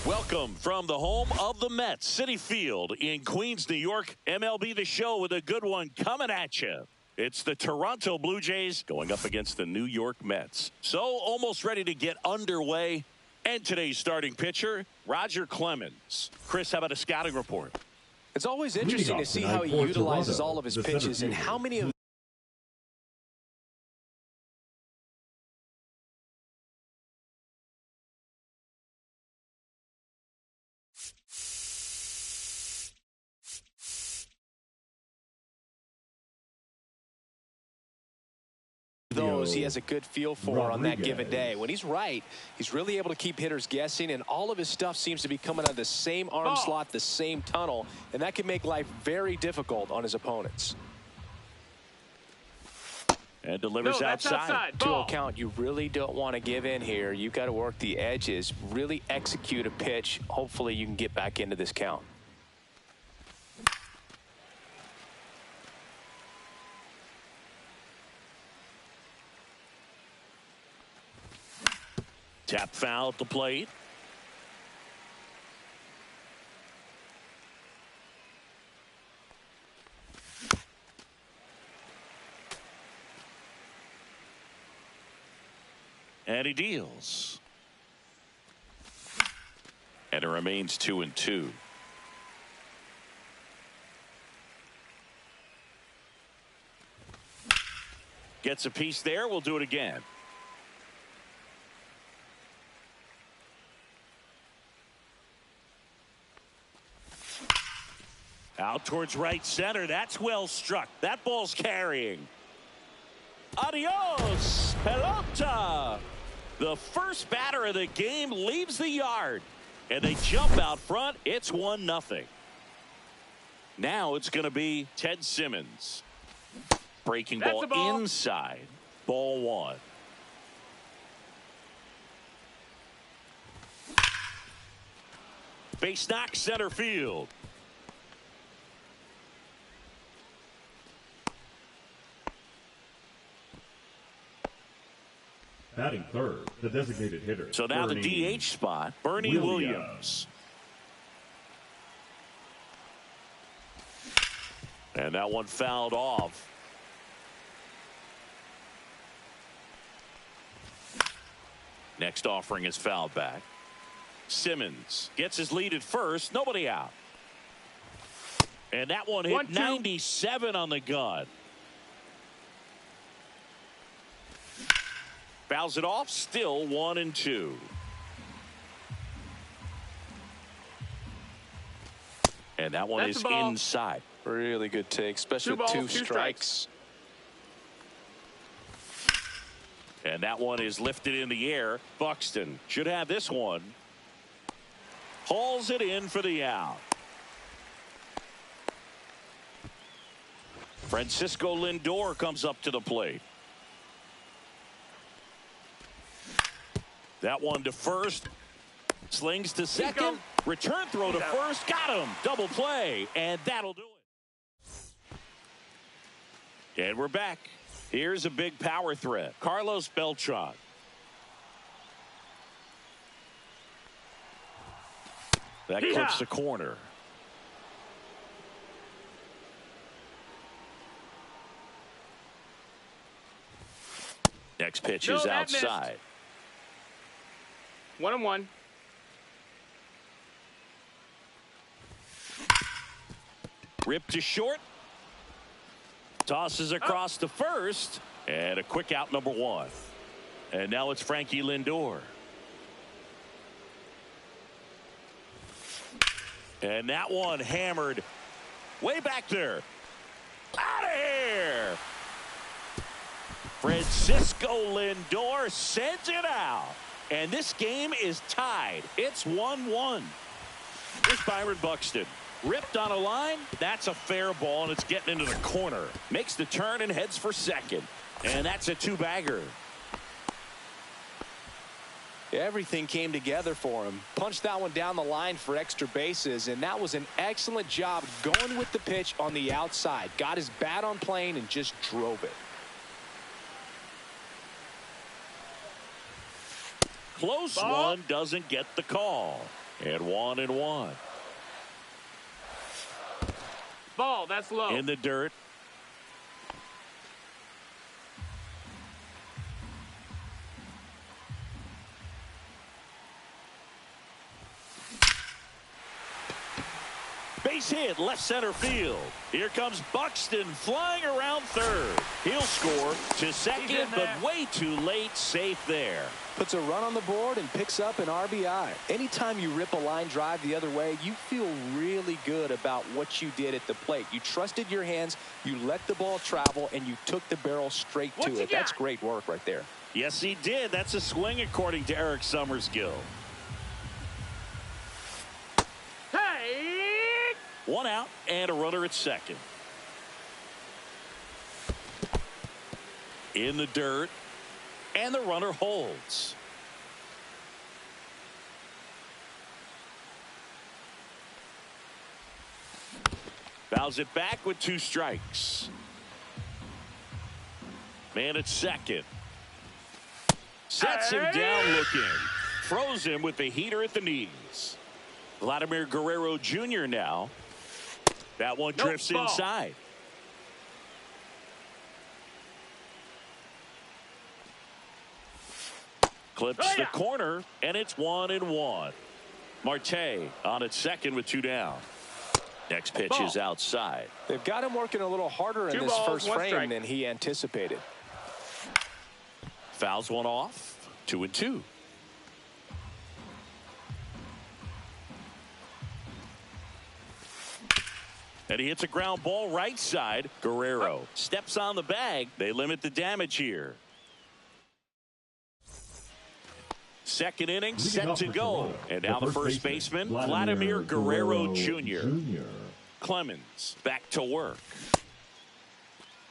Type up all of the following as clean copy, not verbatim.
Welcome from the home of the Mets, Citi Field in Queens, New York. MLB The Show with a good one coming at you. It's the Toronto Blue Jays going up against the New York Mets. So almost ready to get underway. And today's starting pitcher, Roger Clemens. Chris, how about a scouting report? It's always interesting to see how he utilizes all of his pitches and how many of those he has a good feel for on that given day. When he's right, he's really able to keep hitters guessing, and all of his stuff seems to be coming out of the same arm slot, the same tunnel, and that can make life very difficult on his opponents. And delivers outside. 2-0 count. You really don't want to give in here. You've got to work the edges, really execute a pitch. Hopefully you can get back into this count. Tap foul at the plate. And he deals. And it remains 2-2. Gets a piece there. We'll do it again. Out towards right center. That's well struck. That ball's carrying. Adios, pelota. The first batter of the game leaves the yard. And they jump out front. It's 1-0. Now it's going to be Ted Simmons. Breaking ball inside. Ball 1. Base knock center field. Batting third, the designated hitter. So now the DH spot, Bernie Williams. And that one fouled off. Next offering is fouled back. Simmons gets his lead at first. Nobody out. And that one hit 97 on the gun. Fouls it off. Still 1-2. And that one is inside. Really good take, especially with two strikes. And that one is lifted in the air. Buxton should have this one. Hauls it in for the out. Francisco Lindor comes up to the plate. That one to first. Slings to second. Return throw to first. Got him. Double play. And that'll do it. And we're back. Here's a big power threat. Carlos Beltran. That clips the corner. Next pitch No, is that missed. outside. 1-1. Ripped to short. Tosses across to first. And a quick out, number 1. And now it's Frankie Lindor. And that one hammered way back there. Out of here. Francisco Lindor sends it out. And this game is tied. It's 1-1. Here's Byron Buxton. Ripped on a line. That's a fair ball, and it's getting into the corner. Makes the turn and heads for second. And that's a 2-bagger. Everything came together for him. Punched that one down the line for extra bases, and that was an excellent job going with the pitch on the outside. Got his bat on plane and just drove it. Close one, doesn't get the call. And 1-1. Ball, that's low. In the dirt. Base hit, left center field. Here comes Buxton flying around third. He'll score to second, but way too late. Safe there. Puts a run on the board and picks up an RBI. Anytime you rip a line drive the other way, you feel really good about what you did at the plate. You trusted your hands, you let the ball travel, and you took the barrel straight to it. That's great work right there. Yes, he did. That's a swing, according to Eric Summersgill. Hey! 1 out and a runner at second. In the dirt. And the runner holds. Fouls it back with 2 strikes. Man at second. Sets him down looking. Throws him with the heater at the knees. Vladimir Guerrero Jr. now. That one drifts inside. Clips the corner, and it's 1-1. Marte on at second with 2 down. Next pitch is outside. They've got him working a little harder in this first frame than he anticipated. Fouls one off. 2-2. And he hits a ground ball right side. Guerrero steps on the bag. They limit the damage here. Second inning set to go. And now the first baseman, Vladimir Guerrero Jr. Clemens back to work.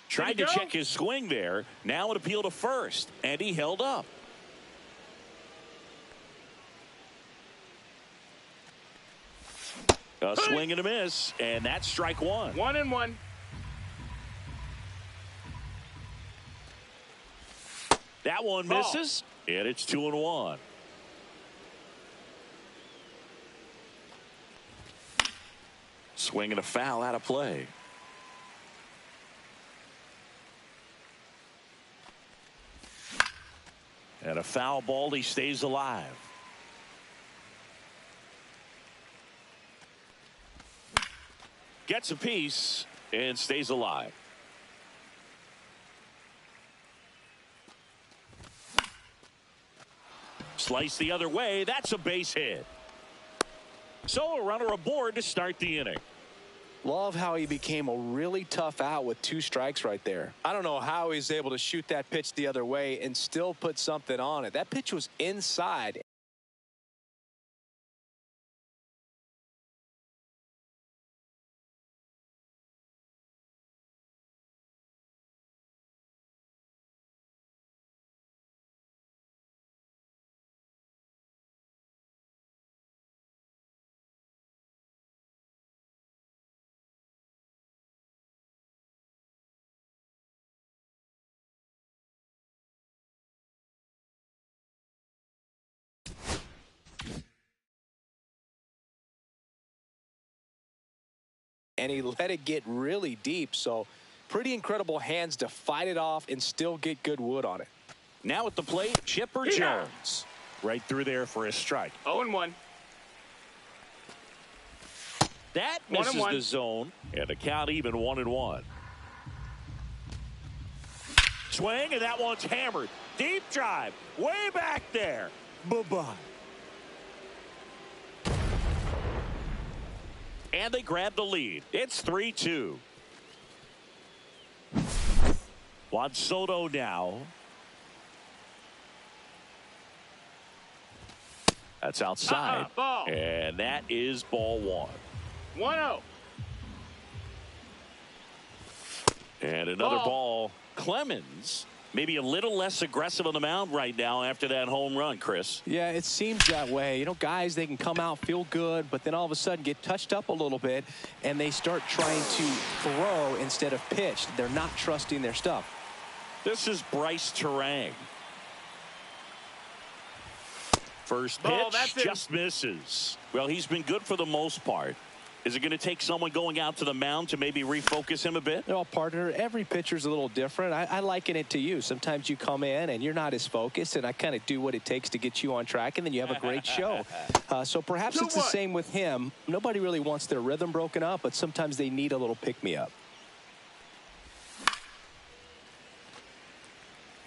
Tried to check his swing there. Now an appeal to first. And he held up. A swing and a miss. And that's strike 1. 1-1. That one misses. And it's 2-1. Swing and a foul out of play. And a foul ball. He stays alive. Gets a piece and stays alive. Slice the other way. That's a base hit. So a runner aboard to start the inning. Love how he became a really tough out with 2 strikes right there. I don't know how he's able to shoot that pitch the other way and still put something on it. That pitch was inside. And he let it get really deep. So pretty incredible hands to fight it off and still get good wood on it. Now at the plate, Chipper Jones. Right through there for a strike. 0-1. That misses the zone, and the count even 1-1. Swing, and that one's hammered. Deep drive, way back there. Bye-bye. And they grab the lead. It's 3-2. Juan Soto now. That's outside. Ball. And that is ball one. 1-0. And another ball. Clemens maybe a little less aggressive on the mound right now after that home run, Chris. Yeah, it seems that way. You know, guys, they can come out, feel good, but then all of a sudden get touched up a little bit, and they start trying to throw instead of pitch. They're not trusting their stuff. This is Bryce Terang. First pitch just misses. Well, he's been good for the most part. Is it going to take someone going out to the mound to maybe refocus him a bit? No, partner, every pitcher's a little different. I liken it to you. Sometimes you come in and you're not as focused, and I kind of do what it takes to get you on track, and then you have a great show. So perhaps it's the same with him. Nobody really wants their rhythm broken up, but sometimes they need a little pick-me-up.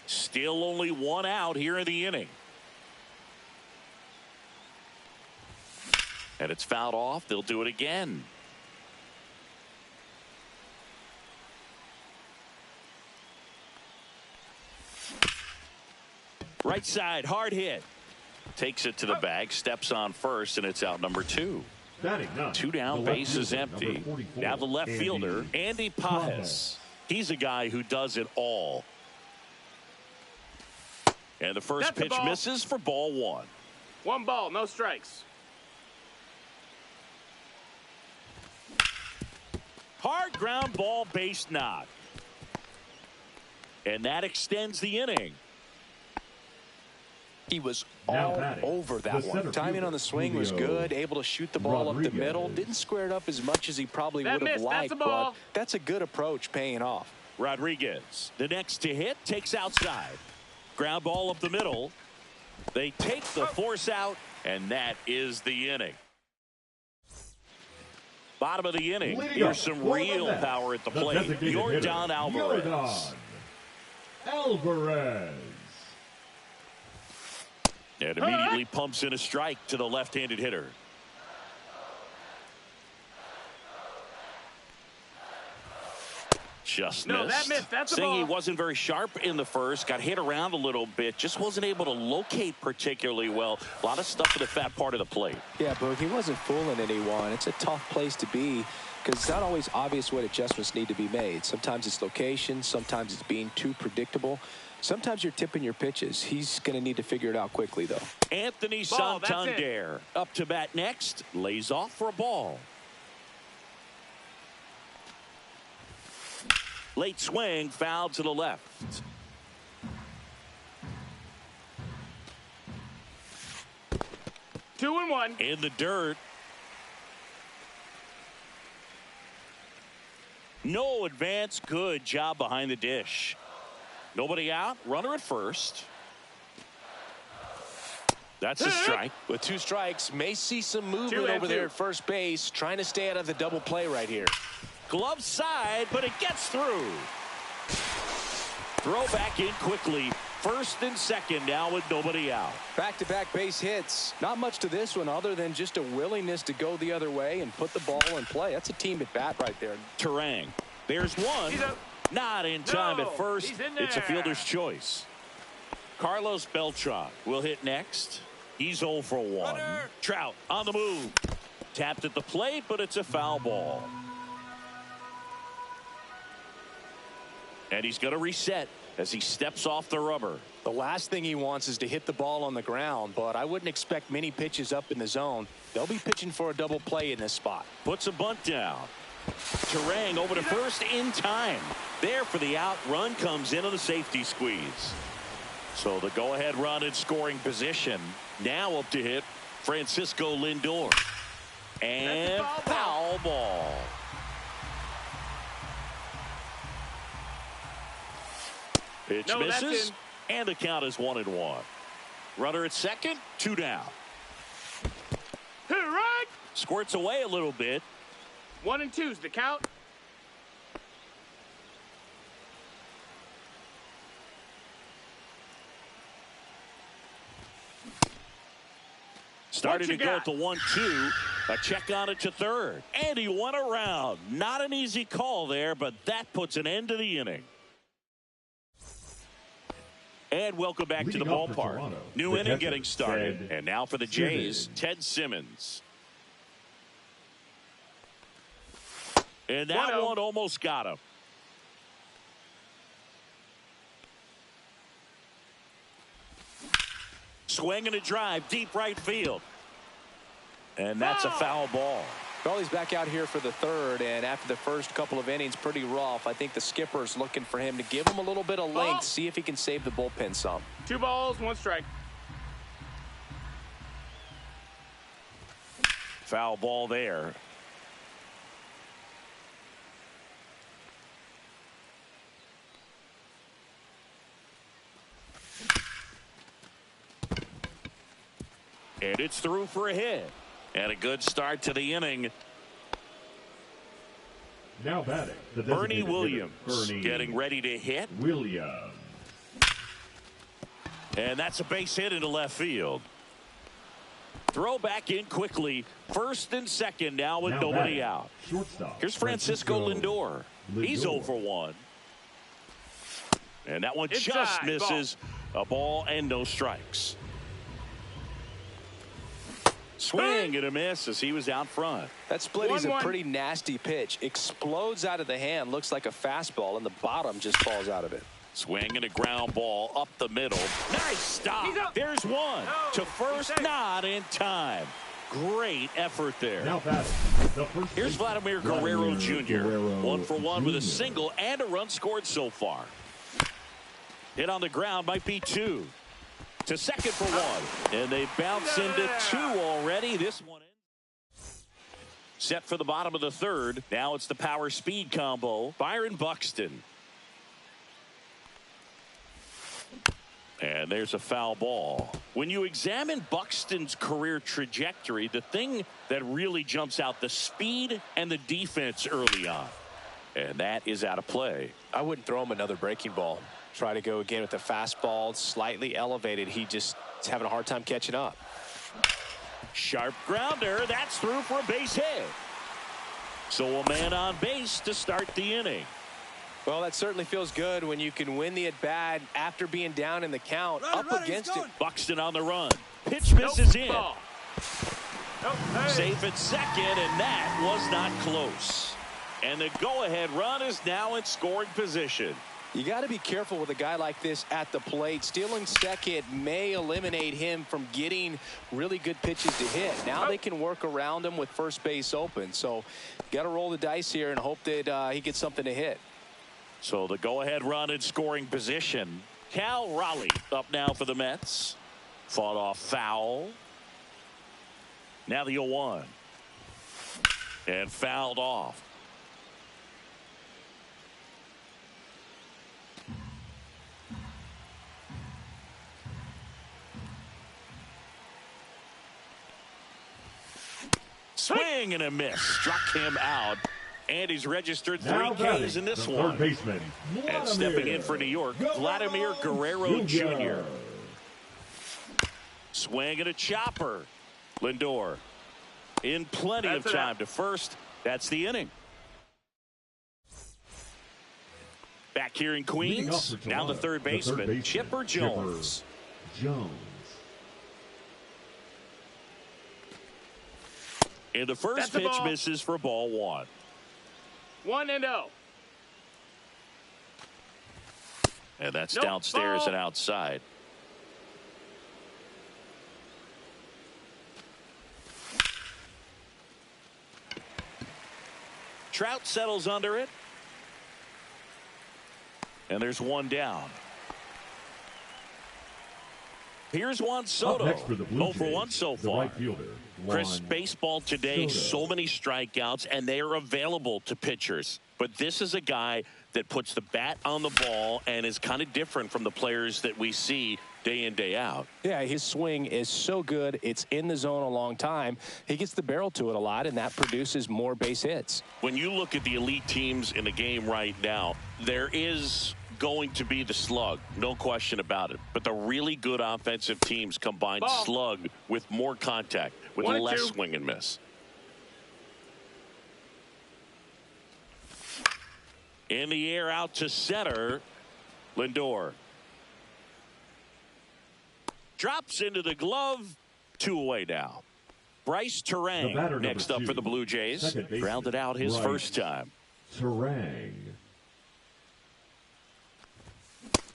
Still only one out here in the inning. And it's fouled off. They'll do it again. Right side, hard hit. Takes it to the bag, steps on first, and it's out number 2. Two down, base is empty. Now the left fielder, Andy Pajes. He's a guy who does it all. And the first pitch misses for ball 1. 1 ball, no strikes. Hard ground ball, base knock. And that extends the inning. He was all over that one. Timing on the swing was good. Able to shoot the ball up the middle. Didn't square it up as much as he probably would have liked, but that's a good approach paying off. Rodriguez, the next to hit, takes outside. Ground ball up the middle. They take the force out, and that is the inning. Bottom of the inning. Here's some real power at the plate. Yordan Alvarez. And immediately pumps in a strike to the left-handed hitter. Just missed. Saying he wasn't very sharp in the first, got hit around a little bit, just wasn't able to locate particularly well. A lot of stuff in the fat part of the plate. Yeah, but he wasn't fooling anyone. It's a tough place to be because it's not always obvious what adjustments need to be made. Sometimes it's location, sometimes it's being too predictable. Sometimes you're tipping your pitches. He's going to need to figure it out quickly, though. Anthony Santander up to bat next, lays off for a ball. Late swing, foul to the left. Two and one. In the dirt. No advance. Good job behind the dish. Nobody out. Runner at first. That's a strike. With 2 strikes, may see some movement over there at first base. Trying to stay out of the double play right here. Glove side, but it gets through. Throw back in quickly. First and second now with nobody out. Back-to-back base hits. Not much to this one other than just a willingness to go the other way and put the ball in play. That's a team at bat right there. Terang. There's one. Not in time at first. It's a fielder's choice. Carlos Beltran will hit next. He's 0 for 1. Trout on the move. Tapped at the plate, but it's a foul ball. And he's going to reset as he steps off the rubber. The last thing he wants is to hit the ball on the ground, but I wouldn't expect many pitches up in the zone. They'll be pitching for a double play in this spot. Puts a bunt down. Terang over to first in time. There for the out. Run comes in on the safety squeeze. So the go-ahead run in scoring position. Now up to hit Francisco Lindor. And foul ball. Pitch misses. And the count is 1-1. Runner at second, 2 down. Hit it right. Squirts away a little bit. 1 and 2's the count. Starting to go at the 1-2. A check on it to third. And he went around. Not an easy call there, but that puts an end to the inning. And welcome back to the ballpark. New inning getting started. And now for the Jays, Ted Simmons. And that one almost got him. Swing and a drive, deep right field. And that's a foul ball. Well, he's back out here for the third, and after the first couple of innings, pretty rough. I think the skipper's looking for him to give him a little bit of length, see if he can save the bullpen some. 2 balls, 1 strike. Foul ball there. And it's through for a hit. And a good start to the inning. Now batting, the Bernie Williams getting ready to hit. Williams. And that's a base hit into left field. Throw back in quickly. First and second now with nobody out. Shortstop. Here's Francisco Lindor. He's 0 for 1. And that one just misses. A ball and no strikes. Swing and a miss as he was out front. That split is a pretty nasty pitch. Explodes out of the hand. Looks like a fastball, and the bottom just falls out of it. Swing and a ground ball up the middle. Nice stop. There's one to first, not in time. Great effort there. Now batting, the first Here's Vladimir Guerrero Jr. 1 for 1 with a single and a run scored so far. Hit on the ground might be 2. To second for 1. And they bounce into 2 already. This one set for the bottom of the third. Now it's the power speed combo. Byron Buxton. And there's a foul ball. When you examine Buxton's career trajectory, the thing that really jumps out, the speed and the defense early on. And that is out of play. I wouldn't throw him another breaking ball. Try to go again with the fastball, slightly elevated. He just is having a hard time catching up. Sharp grounder. That's through for a base hit. So a man on base to start the inning. Well, that certainly feels good when you can win the at-bat after being down in the count, up against it. Buxton on the run. Pitch misses in. Hey. Safe at second, and that was not close. And the go-ahead run is now in scoring position. You got to be careful with a guy like this at the plate. Stealing second may eliminate him from getting really good pitches to hit. Now they can work around him with first base open. So got to roll the dice here and hope that he gets something to hit. So the go-ahead run in scoring position. Cal Raleigh up now for the Mets. Fought off foul. Now the 0-1. And fouled off. Swing and a miss. Struck him out. And he's registered 3 Ks in this one. Baseman, and stepping in for New York, Vladimir Guerrero Jr. Swing and a chopper. Lindor in plenty of time to first. That's the inning. Back here in Queens, now the third baseman, Chipper Jones. And the first pitch misses for ball 1. 1-0. And that's downstairs and outside. Trout settles under it. And there's one down. Here's Juan Soto. 0 for 1 so far. Chris, baseball today, so many strikeouts, and they are available to pitchers. But this is a guy that puts the bat on the ball and is kind of different from the players that we see day in, day out. Yeah, his swing is so good. It's in the zone a long time. He gets the barrel to it a lot, and that produces more base hits. When you look at the elite teams in the game right now, there is going to be the slug, no question about it. But the really good offensive teams combine slug with more contact, with less swing and miss. In the air out to center, Lindor. Drops into the glove, 2 away now. Bryce Terang next up for the Blue Jays. Grounded out his first time. Terang.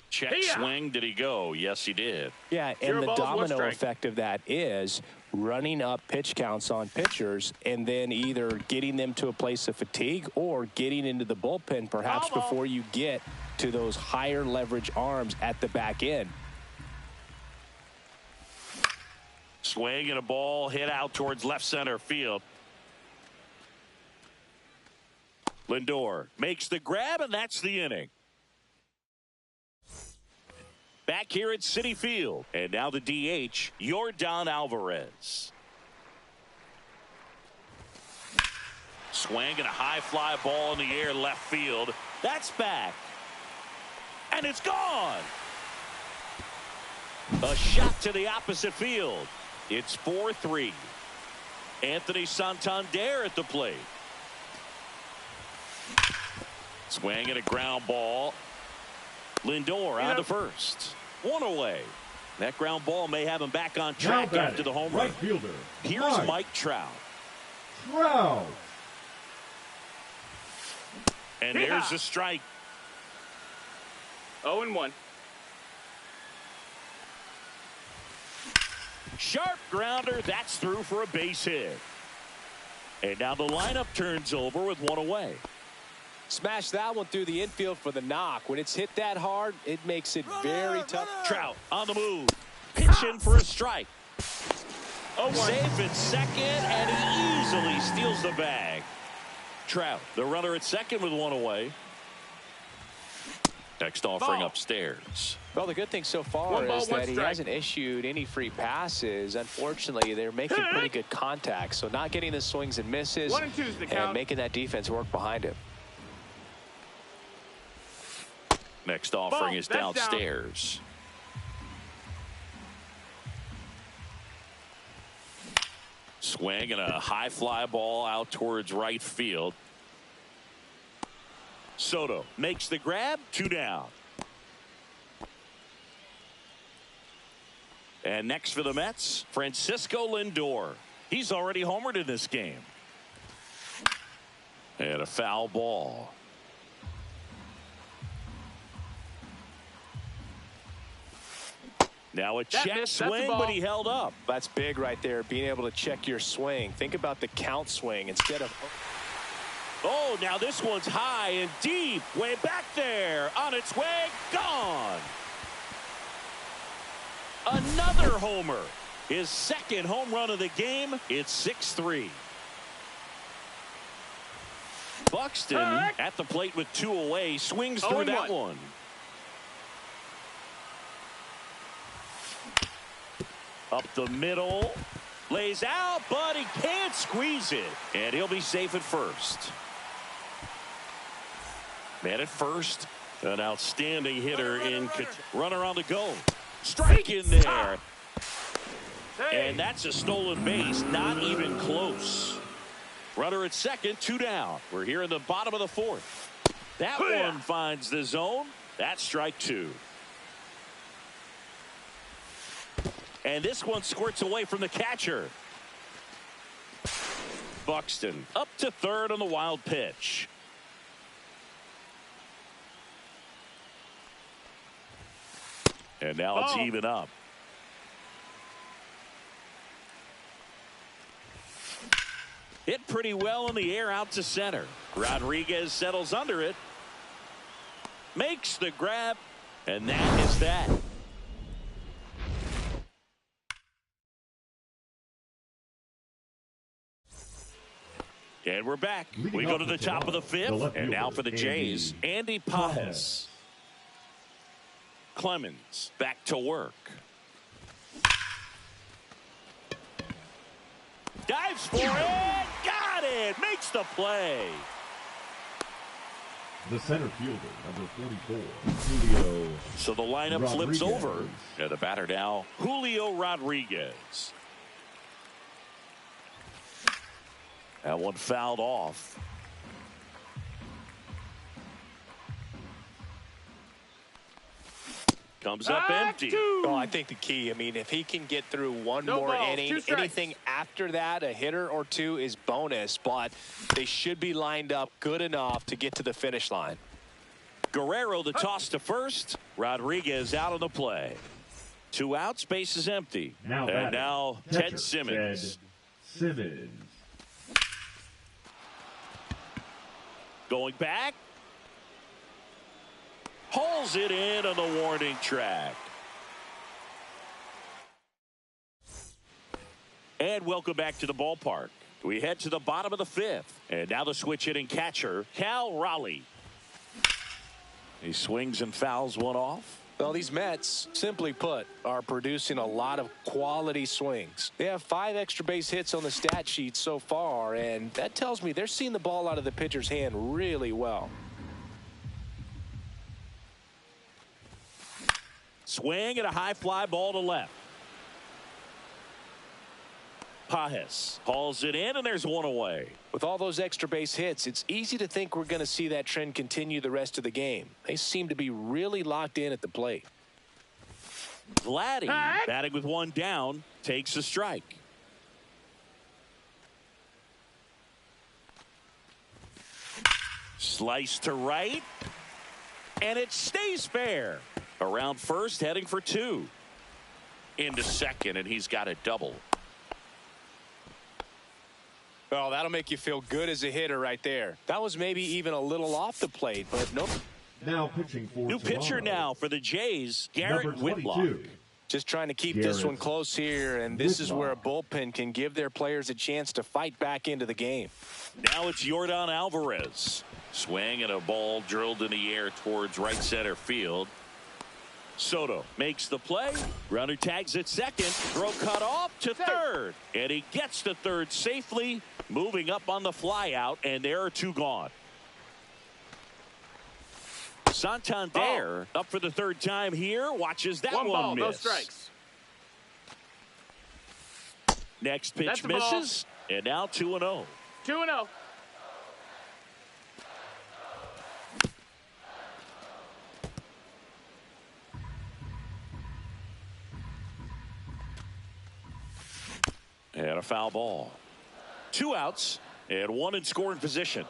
Check swing. Did he go? Yes, he did. Yeah, and the domino effect of that is running up pitch counts on pitchers and then either getting them to a place of fatigue or getting into the bullpen perhaps before you get to those higher leverage arms at the back end. Swing and a ball hit out towards left center field. Lindor makes the grab, and that's the inning. Back here at Citi Field, and now the DH, Yordan Alvarez. Swing and a high fly ball in the air left field. That's back. And it's gone. A shot to the opposite field. It's 4-3. Anthony Santander at the plate. Swing and a ground ball. Lindor on to first. 1 away. That ground ball may have him back on track after the home run. Right fielder. Here's Mike Trout. Trout. And there's a strike. 0-1. Sharp grounder. That's through for a base hit. And now the lineup turns over with 1 away. Smash that one through the infield for the knock. When it's hit that hard, it makes it very tough. Trout on the move. Pitching for a strike. Safe at second, and he easily steals the bag. Trout, the runner at second with 1 away. Next offering upstairs. Well, the good thing so far is that he hasn't issued any free passes. Unfortunately, they're making pretty good contact. So not getting the swings and misses and making that defense work behind him. Next offering is downstairs. Swing and a high fly ball out towards right field. Soto makes the grab, 2 down. And next for the Mets, Francisco Lindor. He's already homered in this game. And a foul ball. Now a check swing, but he held up. That's big right there, being able to check your swing. Think about the count swing instead of... Oh, now this one's high and deep, way back there. On its way, gone. Another homer. His second home run of the game. It's 6-3. Buxton at the plate with 2 away. Swings through that one. Up the middle. Lays out, but he can't squeeze it. And he'll be safe at first. Man at first. An outstanding hitter in runner on the go. Strike in there. And that's a stolen base. Not even close. Runner at second, 2 down. We're here in the bottom of the 4th. That one finds the zone. That's strike 2. And this one squirts away from the catcher. Buxton up to third on the wild pitch. And now it's even up. Hit pretty well in the air out to center. Rodriguez settles under it. Makes the grab. And that is that. And we're back. Leading We go off to the for top of the Toronto, fifth. the And now left for the fielder, Jays, Andy Pajes. Clemens back to work. Dives for it. Got it. Makes the play. The center fielder, number 44, Julio. So the lineup Rodriguez. flips over. And the batter now, Julio Rodriguez. That one fouled off. Comes up empty. Oh, I think the key, I mean, if he can get through one No more balls, inning, 2 strikes. anything after that, a hitter or two is bonus, but they should be lined up good enough to get to the finish line. Guerrero the toss to first. Rodriguez out of the play. 2 outs, base is empty. And now catcher, Ted Simmons. Ted Simmons. Going back. Hauls it in on the warning track. And welcome back to the ballpark. We head to the bottom of the fifth. And now the switch hitting catcher, Cal Raleigh. He swings and fouls one off. Well, these Mets, simply put, are producing a lot of quality swings. They have 5 extra base hits on the stat sheet so far, and that tells me they're seeing the ball out of the pitcher's hand really well. Swing and a high fly ball to left. Pajes hauls it in, and there's one away. With all those extra base hits, it's easy to think we're going to see that trend continue the rest of the game. They seem to be really locked in at the plate. Vladdy, batting with 1 down, takes a strike. Slice to right, and it stays fair. Around first, heading for 2. Into second, and he's got a double. Well, that'll make you feel good as a hitter right there. That was maybe even a little off the plate, but nope. Now pitching for New Toronto, pitcher now for the Jays, Garrett number Whitlock. 22. Just trying to keep this Garrett one close here, and this is where a Whitlock. bullpen can give their players a chance to fight back into the game. Now it's Yordan Alvarez. Swing and a ball drilled in the air towards right center field. Soto makes the play. Runner tags at second. Throw cut off to third. And he gets to third safely. Moving up on the fly out. And there are 2 gone. Santander up for the 3rd time here. Watches that 1 ball, miss. no strikes. Next pitch That's a ball. misses. And now 2-0. 2-0. And a foul ball. 2 outs and 1 in scoring position.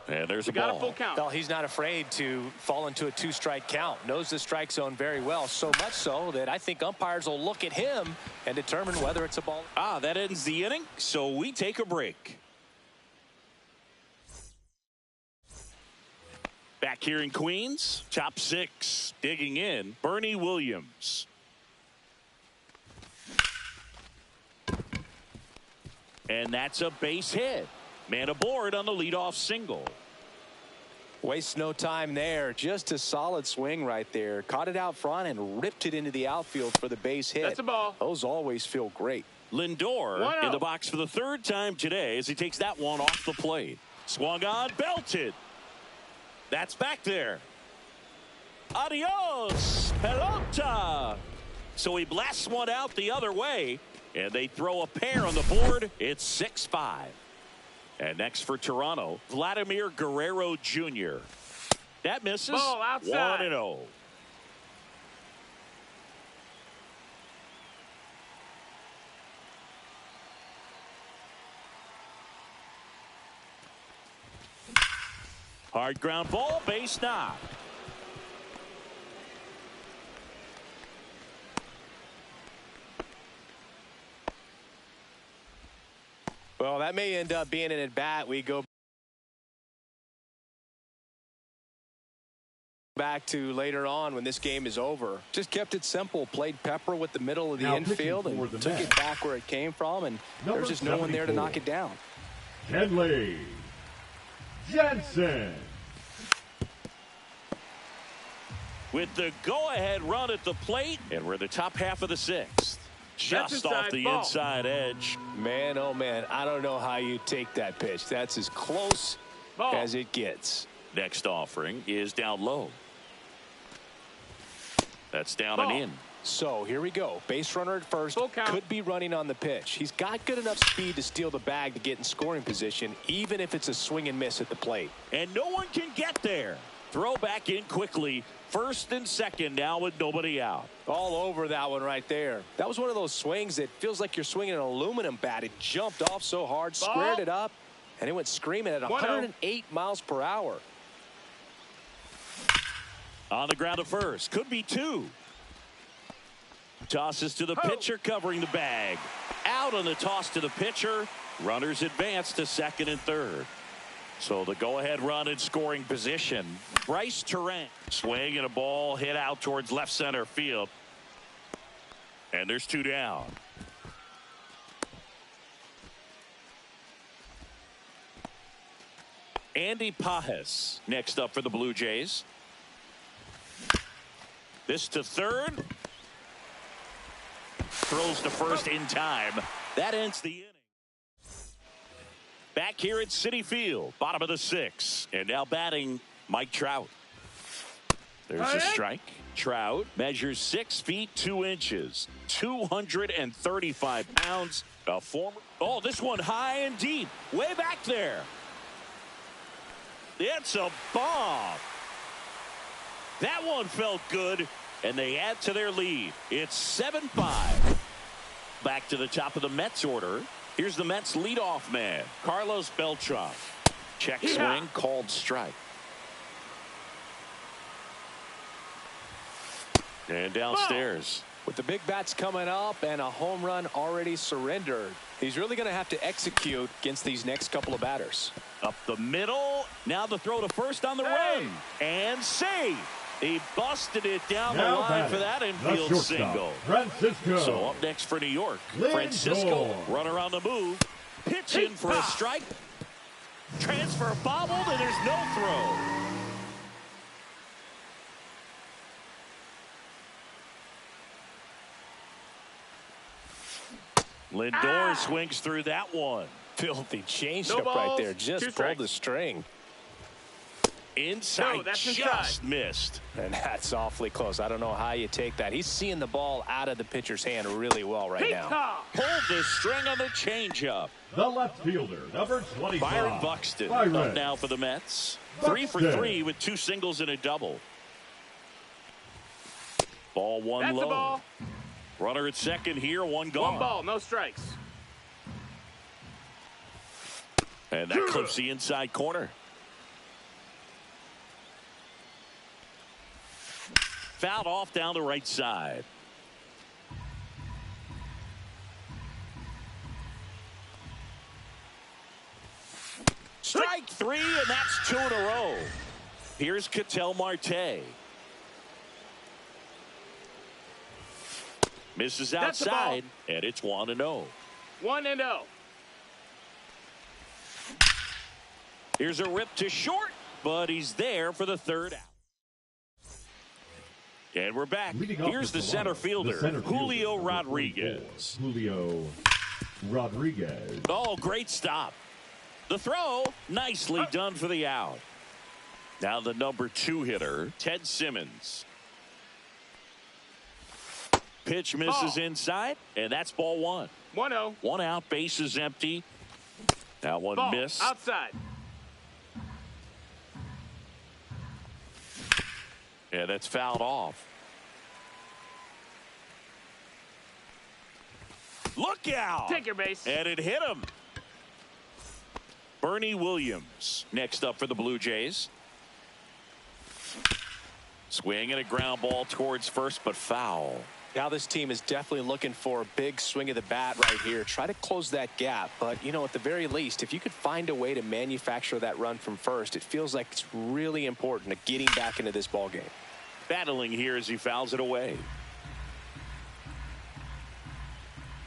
And there's a Got ball. a full count. Well, he's not afraid to fall into a 2-strike count. Knows the strike zone very well, so much so that I think umpires will look at him and determine whether it's a ball. That ends the inning, so we take a break. Back here in Queens, top 6, digging in, Bernie Williams. And that's a base hit. Man aboard on the leadoff single. Waste no time there. Just a solid swing right there. Caught it out front and ripped it into the outfield for the base hit. That's a ball. Those always feel great. Lindor 1-0. in the box for the 3rd time today as he takes that one off the plate. Swung on, belted. That's back there. Adios, pelota. So he blasts one out the other way, and they throw a pair on the board. It's 6-5. And next for Toronto, Vladimir Guerrero Jr. That misses. Ball outside. 1-0. Hard ground ball, base knock. Well, that may end up being an at-bat. We go back to later on when this game is over. Just kept it simple, played pepper with the middle of the infield and took it back where it came from, and there's just no one there to knock it down. Kenley Jansen. With the go-ahead run at the plate, and we're in the top half of the sixth. Just off the inside edge. Man, oh man, I don't know how you take that pitch. That's as close as it gets. Next offering is down low. That's down and in. So here we go. Base runner at first. Could be running on the pitch. He's got good enough speed to steal the bag to get in scoring position, even if it's a swing and miss at the plate. And no one can get there. Throw back in quickly. First and second now with nobody out. All over that one right there. That was one of those swings that feels like you're swinging an aluminum bat. It jumped off so hard, squared it up, and it went screaming at 108 miles per hour. On the ground at first. Could be two. Tosses to the pitcher, covering the bag. Out on the toss to the pitcher. Runners advance to second and third. So the go-ahead run in scoring position. Bryce Terrant. Swing and a ball hit out towards left center field. And there's two down. Andy Pajes next up for the Blue Jays. This to third. Throws to first in time. That ends the inning. Back here at Citi Field, bottom of the sixth. And now batting Mike Trout. There's a strike. Trout measures 6 feet 2 inches, 235 pounds. A former. Oh, this one high and deep, way back there. It's a bomb. That one felt good, and they add to their lead. It's 7-5. Back to the top of the Mets order. Here's the Mets leadoff man, Carlos Beltran. Check swing, called strike. And downstairs. With the big bats coming up and a home run already surrendered, he's really going to have to execute against these next couple of batters. Up the middle. Now the throw to first on the run. And save. He busted it down the line for that infield single. Francisco. So up next for New York, Francisco, runner on the move, pitching for a strike. Transfer bobbled, and there's no throw. Lindor swings through that one. Filthy changeup right there. Just pulled the string. Inside, just missed. And that's awfully close. I don't know how you take that. He's seeing the ball out of the pitcher's hand really well right now. Pulled the string on the changeup. The left fielder, number 25. Byron Buxton up now for the Mets. 3 for 3 with 2 singles and a double. Ball one low. Ball. Runner at second here, one gone. 1 ball, no strikes. And that clips the inside corner. Fouled off down the right side. Strike 3, and that's 2 in a row. Here's Ketel Marte. Misses outside, and it's 1-0. 1-0. Here's a rip to short, but he's there for the third out. And we're back. Here's the center fielder, Julio Rodriguez. Julio Rodriguez. Oh, great stop. The throw, nicely done for the out. Now the number 2 hitter, Ted Simmons. Pitch misses inside, and that's ball 1. 1-0. 1 out, base is empty. That one missed. Outside. Yeah, that's fouled off. Look out! Take your base. And it hit him. Bernie Williams next up for the Blue Jays. Swing and a ground ball towards first, but foul. Now this team is definitely looking for a big swing of the bat right here. Try to close that gap. But, you know, at the very least, if you could find a way to manufacture that run from first, it feels like it's really important to getting back into this ball game. Battling here as he fouls it away.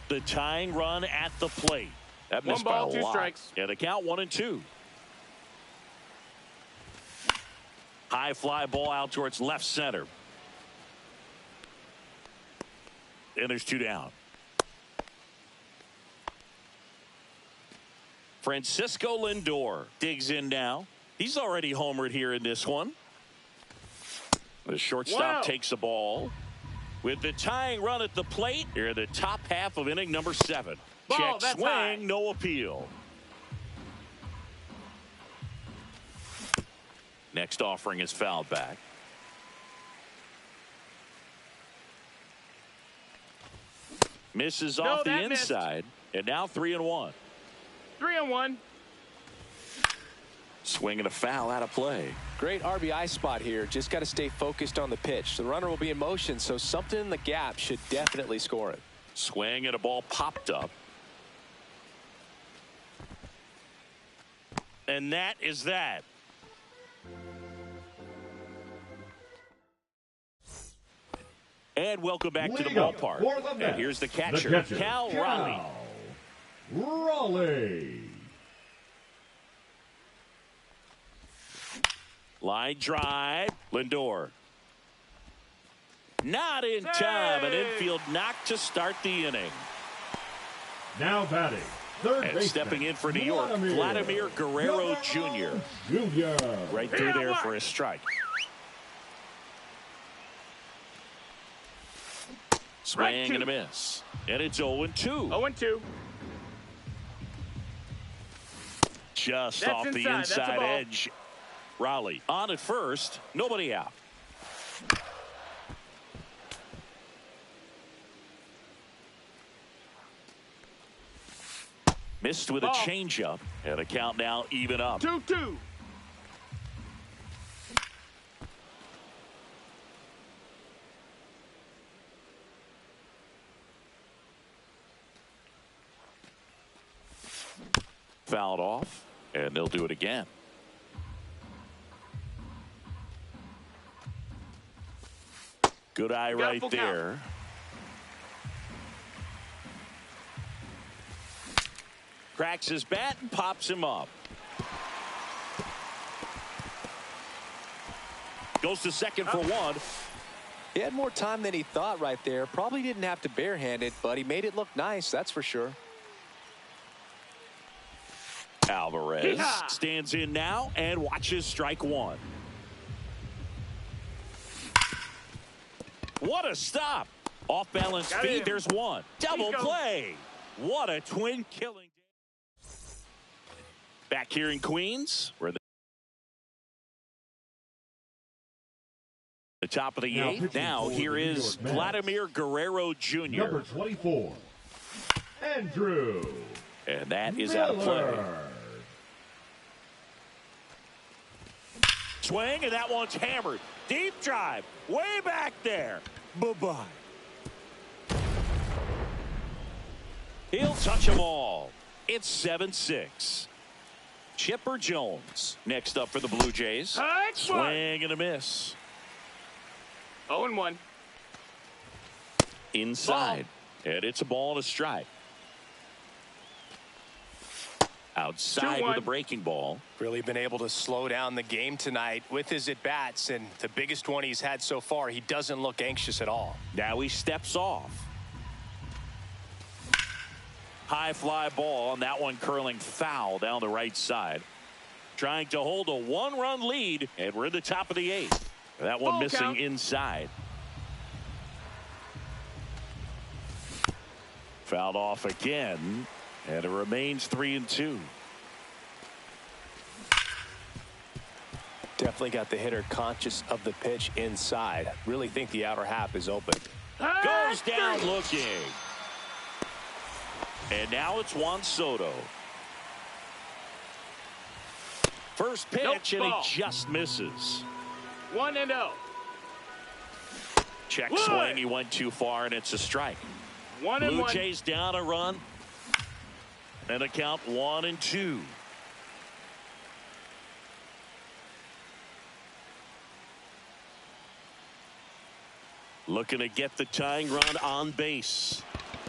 The tying run at the plate. That missed by a lot. 1 ball, 2 strikes. And the count 1-2. High fly ball out towards left center. And there's 2 down. Francisco Lindor digs in now. He's already homered here in this one. The shortstop takes the ball. With the tying run at the plate, here in the top half of inning number 7. Ball, Check swing, high. no appeal. Next offering is fouled back. Misses off the inside. And now 3-1. 3-1. Swing and a foul out of play. Great RBI spot here. Just got to stay focused on the pitch. The runner will be in motion, so something in the gap should definitely score it. Swing and a ball popped up. And that is that. And welcome back to the ballpark. And here's the catcher, Cal Raleigh. Line drive, Lindor. Not in time. An infield knock to start the inning. Now batting, third And baseman, stepping in for New York, Vladimir Guerrero Jr. Right through there for a strike. Swing and a miss. And it's 0-2. 0-2. Just That's off the inside. That's a inside ball. edge. Raleigh on at first. Nobody out. Missed with Ball. a changeup. And a count now even up. 2-2. Fouled off. And they'll do it again. Good eye right full there. Cracks his bat and pops him up. Goes to second for 1. He had more time than he thought right there. Probably didn't have to barehand it, but he made it look nice, that's for sure. Alvarez Yeehaw! stands in now and watches strike 1. What a stop. Off balance Got speed. him. There's 1. Double Let's go. play. What a twin killing. Back here in Queens, where the top of the 8th. Now here is Vladimir Guerrero Jr. Number 24, Andrew. And that is out of play. Swing, and that one's hammered. Deep drive. Way back there. Bye-bye. He'll touch them all. It's 7-6. Chipper Jones next up for the Blue Jays. Swing and a miss. 0-1. Inside. And it's a ball and a strike. Outside with a breaking ball. Really been able to slow down the game tonight with his at-bats, and the biggest one he's had so far, he doesn't look anxious at all. Now he steps off. High fly ball, and that one curling foul down the right side. Trying to hold a 1-run lead, and we're in the top of the 8th. That one missing count. inside. Fouled off again, and it remains 3-2. Definitely got the hitter conscious of the pitch inside. Really think the outer half is open. Goes down looking. And now it's Juan Soto. First pitch, and he just misses. 1-0. Check swing. He went too far, and it's a strike. Blue Jays down a run. And a count 1-2. Looking to get the tying run on base.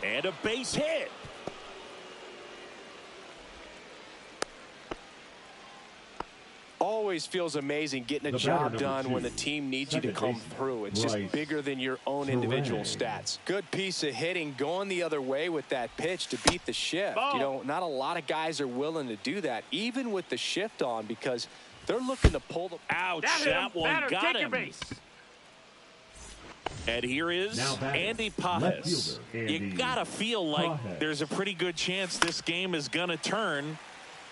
And a base hit. Always feels amazing getting a job done when the team needs you to come through. It's just bigger than your own individual stats. Good piece of hitting going the other way with that pitch to beat the shift. You know, not a lot of guys are willing to do that, even with the shift on, because they're looking to pull the... Ouch, that one got him. And here is Andy Pajes. You got to feel like there's a pretty good chance this game is going to turn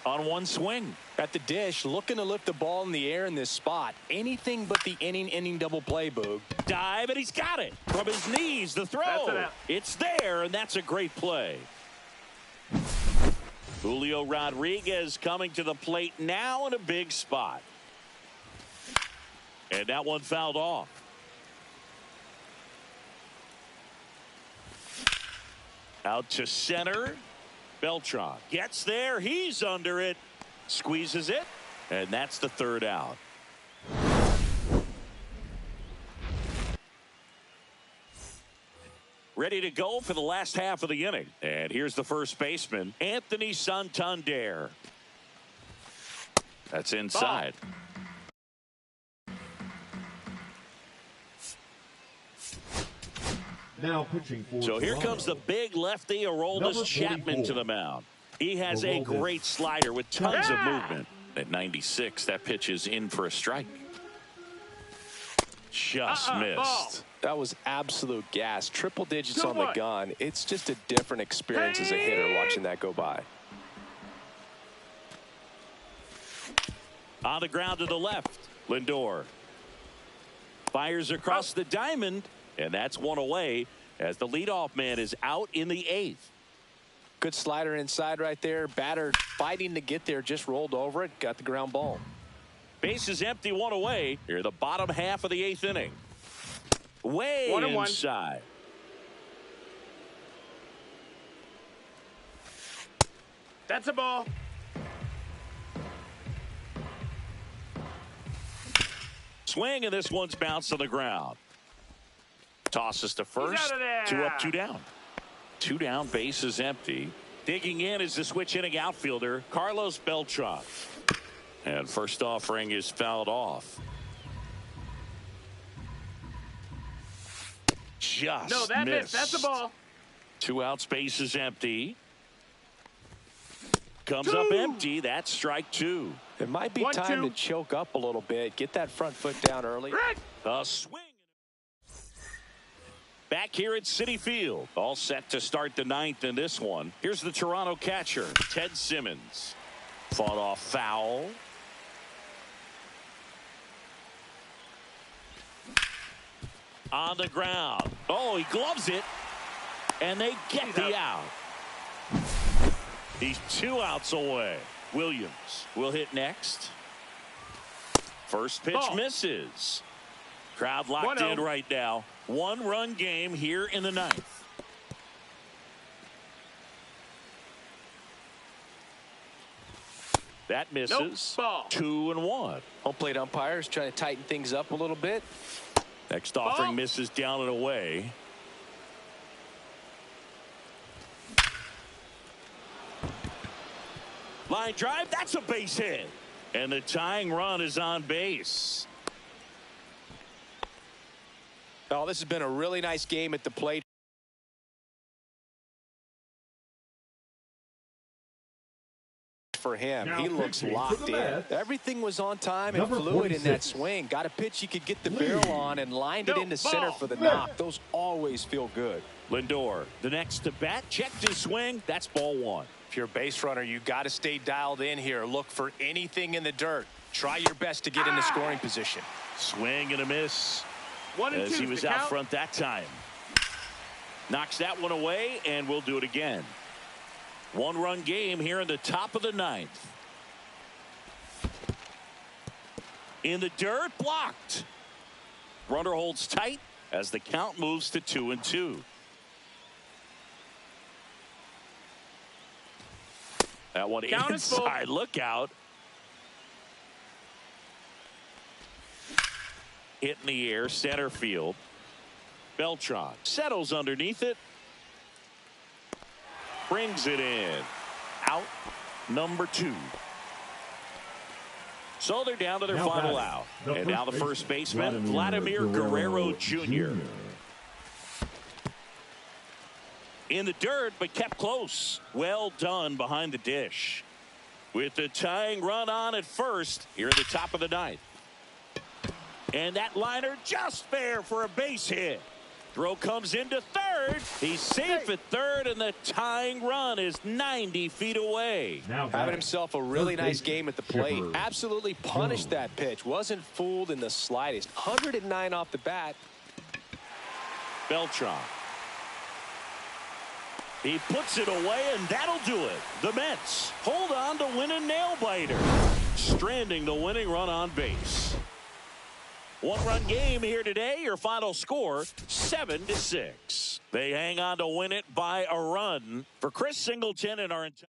on one swing. At the dish, looking to lift the ball in the air in this spot. Anything but the inning double play, Boog. Dive, and he's got it. From his knees, the throw. It's there, and that's a great play. Julio Rodriguez coming to the plate now in a big spot. And that one fouled off. Out to center. Beltran gets there. He's under it. Squeezes it. And that's the third out. Ready to go for the last half of the inning. And here's the first baseman, Anthony Santander. That's inside. Now pitching for So here Toronto. comes the big lefty, Aroldis Chapman, to the mound. He has a great slider with tons of movement. At 96, that pitch is in for a strike. Just missed. That was absolute gas. Triple digits on the gun. It's just a different experience as a hitter watching that go by. On the ground to the left, Lindor fires across the diamond, and that's one away as the leadoff man is out in the eighth. Good slider inside right there. Batter fighting to get there, just rolled over it, got the ground ball. Base is empty, one away. Here, the bottom half of the eighth inning. Way inside. That's a ball. Swing, and this one's bounced on the ground. Tosses to first. 2 up, 2 down. 2 down, base is empty. Digging in is the switch hitting outfielder, Carlos Beltran. And first offering is fouled off. Just no, that missed. That's a ball. 2 outs, base is empty. Comes up empty. That's strike 2. It might be time to choke up a little bit. Get that front foot down early. A swing. Back here at Citi Field. All set to start the ninth in this one. Here's the Toronto catcher, Ted Simmons. Fought off foul. On the ground. Oh, he gloves it. And they get the out. He's 2 outs away. Williams will hit next. First pitch misses. Crowd locked in right now. 1-run game here in the ninth. That misses. 2-1. Home plate umpires trying to tighten things up a little bit. Next offering misses down and away. Line drive. That's a base hit. And the tying run is on base. Oh, this has been a really nice game at the plate for him. He looks locked in. Everything was on time and fluid in that swing. Got a pitch he could get the barrel on and lined it into center for the knock. Those always feel good. Lindor, the next to bat, checked his swing. That's ball 1. If you're a base runner, you got to stay dialed in here. Look for anything in the dirt. Try your best to get into scoring position. Swing and a miss. 1 and 2 as he was out front that time. Knocks that one away, and we'll do it again. 1-run game here in the top of the ninth. In the dirt, blocked. Runner holds tight. as the count moves to 2-2. That one Count is full. inside. Look out. Hit in the air, center field. Beltran settles underneath it. Brings it in. Out number 2. So they're down to their final out. And now the first baseman, Vladimir Guerrero Jr. In the dirt, but kept close. Well done behind the dish. With the tying run on at first here at the top of the 9th. And that liner just fair for a base hit. Throw comes into third. He's safe at third, and the tying run is 90 feet away. Having himself a really nice game at the plate. Absolutely punished that pitch. Wasn't fooled in the slightest. 109 off the bat. Beltran. He puts it away, and that'll do it. The Mets hold on to win a nail-biter, stranding the winning run on base. One-run game here today. Your final score, 7-6. They hang on to win it by a run. For Chris Singleton and our entire